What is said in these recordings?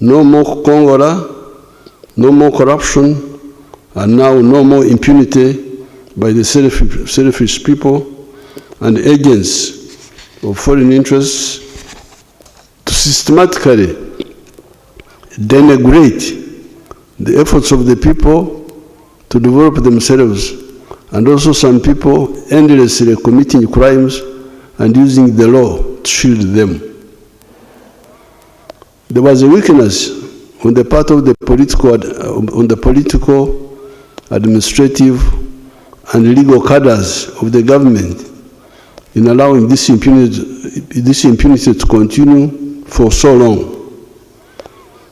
no more Congora, no more corruption, and now no more impunity by the selfish people and agents of foreign interests to systematically denigrate the efforts of the people to develop themselves, and also some people endlessly committing crimes and using the law to shield them. There was a weakness on the part of the political, administrative, and legal cadres of the government in allowing this impunity to continue for so long.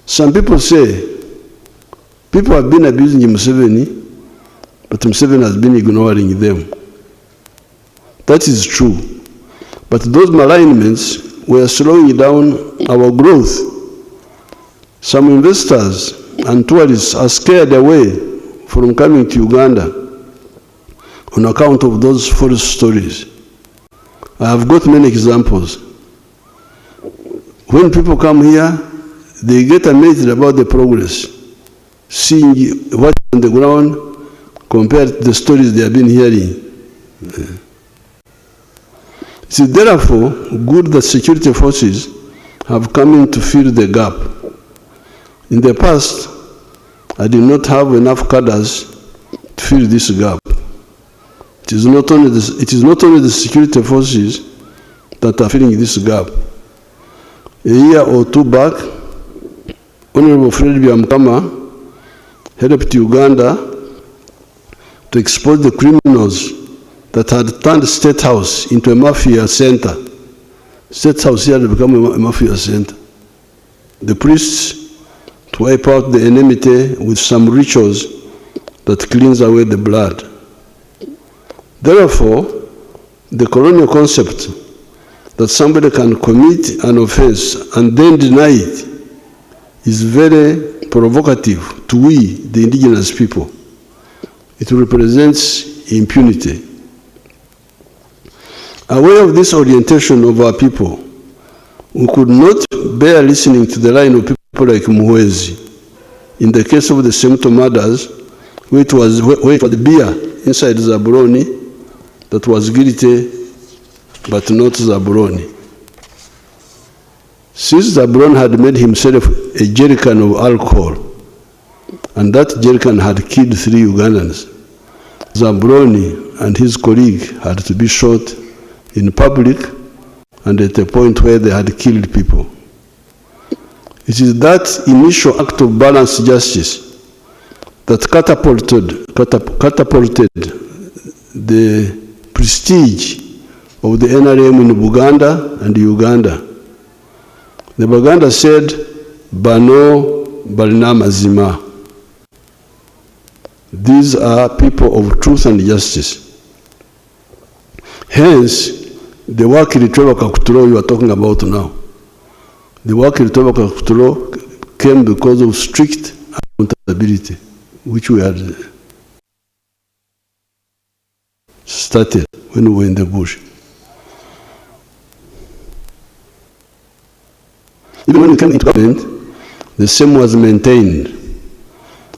Some people say people have been abusing Museveni, but Museveni has been ignoring them. That is true. But those malignments were slowing down our growth. Some investors and tourists are scared away from coming to Uganda on account of those false stories. I have got many examples. When people come here, they get amazed about the progress, seeing what's on the ground compared to the stories they have been hearing. It is therefore good that security forces have come in to fill the gap. In the past, I did not have enough cadres to fill this gap. It is not only the security forces that are filling this gap. A year or two back, Honorable Fred Byamukama helped Uganda to expose the criminals that had turned State House into a mafia center. State House here had become a mafia center. The priests to wipe out the enmity with some rituals that cleanse away the blood. Therefore, the colonial concept that somebody can commit an offense and then deny it is very provocative to we, the indigenous people. It represents impunity. Aware of this orientation of our people, we could not bear listening to the line of people like Muhwezi. In the case of the Semto murders, where it was the beer inside Zaburoni that was guilty, but not Zaburoni. Since Zaburoni had made himself a jerrycan of alcohol, and that jerrycan had killed 3 Ugandans, Zaburoni and his colleague had to be shot in public and at a point where they had killed people. It is that initial act of balanced justice that catapulted the prestige of the NRM in Buganda and Uganda. The Baganda said, Bano Balina Mazima. These are people of truth and justice. Hence, the Wakiri Trevor Kakuturo you are talking about now. The Wakiri Trevor Kakuturo came because of strict accountability, which we had started when we were in the bush. Even when we came into government, the same was maintained.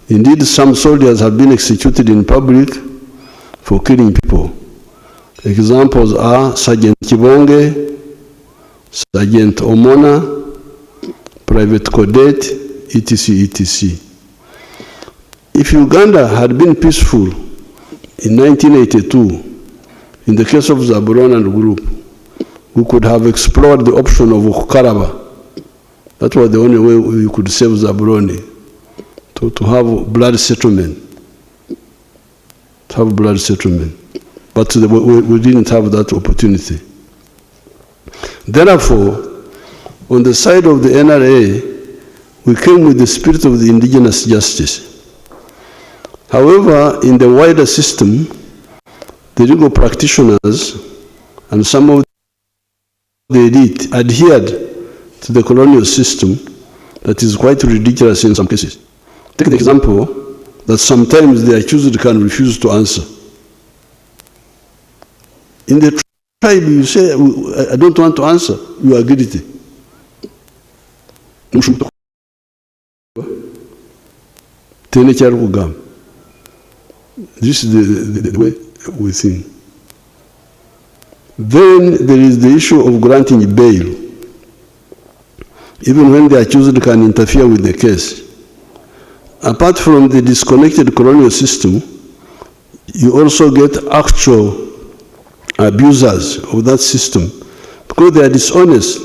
Indeed, some soldiers have been executed in public for killing people. Examples are Sergeant Kibonge, Sergeant Omona, Private Codet, etc., etc. If Uganda had been peaceful in 1982, in the case of Zaburoni and group, we could have explored the option of Ukaraba. That was the only way we could save Zaburoni, to have blood settlement. But we didn't have that opportunity. Therefore, on the side of the NRA, we came with the spirit of the indigenous justice. However, in the wider system, the legal practitioners and some of the elite adhered to the colonial system that is quite ridiculous in some cases. Take the example that sometimes the accused can refuse to answer. In the tribe, you say, I don't want to answer, you are guilty. This is the way we think. Then there is the issue of granting bail, even when the accused can interfere with the case. Apart from the disconnected colonial system, you also get actual abusers of that system because they are dishonest.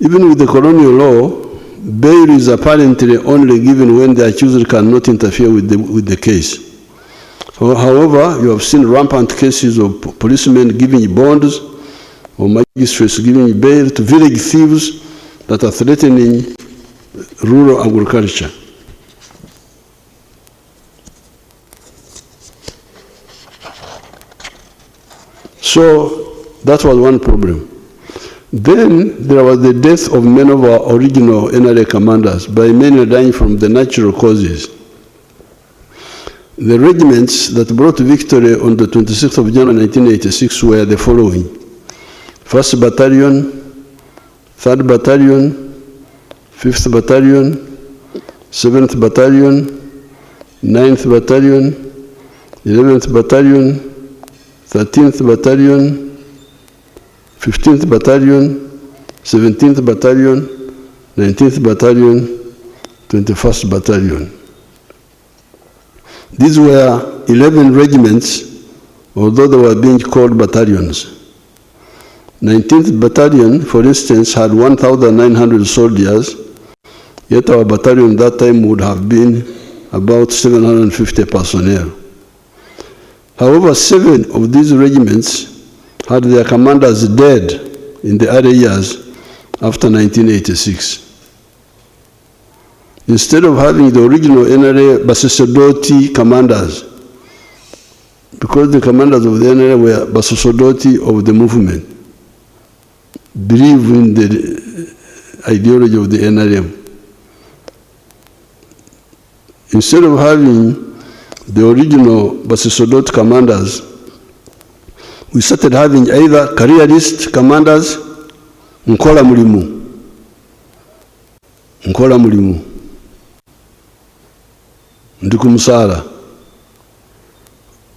Even with the colonial law, bail is apparently only given when the accused cannot interfere with the case. However, you have seen rampant cases of policemen giving bonds or magistrates giving bail to village thieves that are threatening rural agriculture. So that was one problem. Then there was the death of many of our original NRA commanders, by many dying from the natural causes. The regiments that brought victory on the 26th of January 1986 were the following: 1st Battalion, 3rd Battalion, 5th Battalion, 7th Battalion, 9th Battalion, 11th Battalion, 13th Battalion, 15th Battalion, 17th Battalion, 19th Battalion, 21st Battalion. These were 11 regiments, although they were being called battalions. 19th Battalion, for instance, had 1,900 soldiers, yet our battalion that time would have been about 750 personnel. However, 7 of these regiments had their commanders dead in the early years after 1986. Instead of having the original NRA Basosodoti commanders, because the commanders of the NRA were Basosodoti of the movement, believe in the ideology of the NRM. Instead of having the original Basosodoti commanders, we started having either careerist commanders, Nkola Mulimu, Ndikumusara,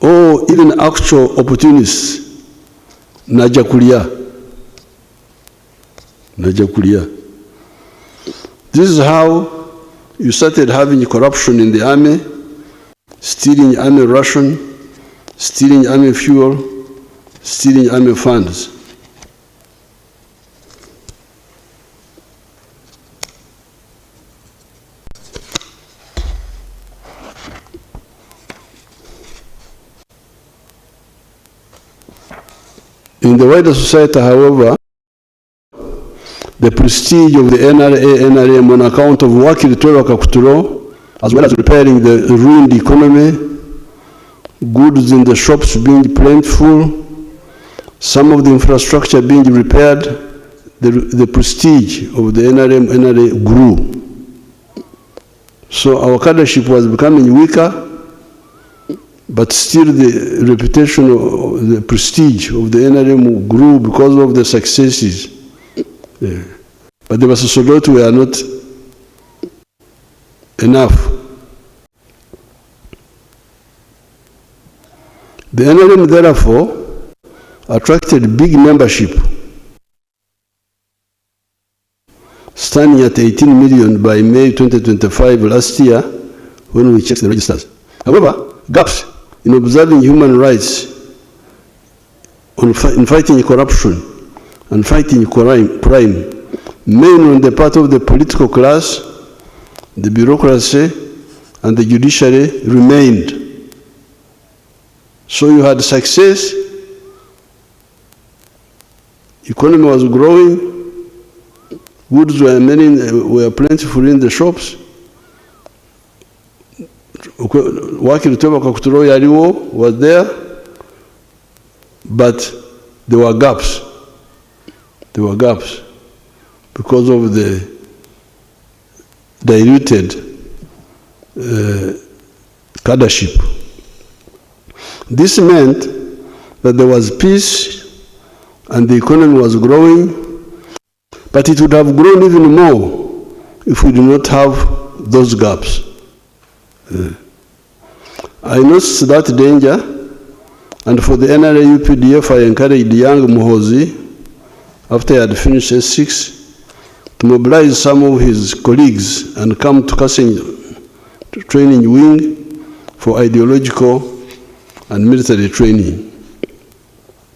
or even actual opportunists, Najakulia. This is how you started having corruption in the army, stealing army ration, stealing army fuel, stealing army funds. In the wider society, however, the prestige of the NRM on account of working Wakiri Kakuturo, as well as repairing the ruined economy, goods in the shops being plentiful, some of the infrastructure being repaired, the prestige of the NRA grew. So our cadreship was becoming weaker, but still the reputation of the prestige of the NRM grew because of the successes. Yeah. But the Basosodoti were not enough. The NRM therefore attracted big membership, standing at 18 million by May 2025 last year when we checked the registers. However, gaps in observing human rights, in fighting corruption and fighting crime, mainly on the part of the political class, the bureaucracy, and the judiciary remained. So you had success, economy was growing, goods were plentiful in the shops. Wakiri Kakuturo Yariwo was there, but there were gaps. There were gaps because of the diluted cadreship. This meant that there was peace and the economy was growing, but it would have grown even more if we did not have those gaps. I noticed that danger, and for the NRA UPDF, I encouraged young Muhozi, after he had finished S6, to mobilize some of his colleagues and come to Kasenyi training wing for ideological and military training.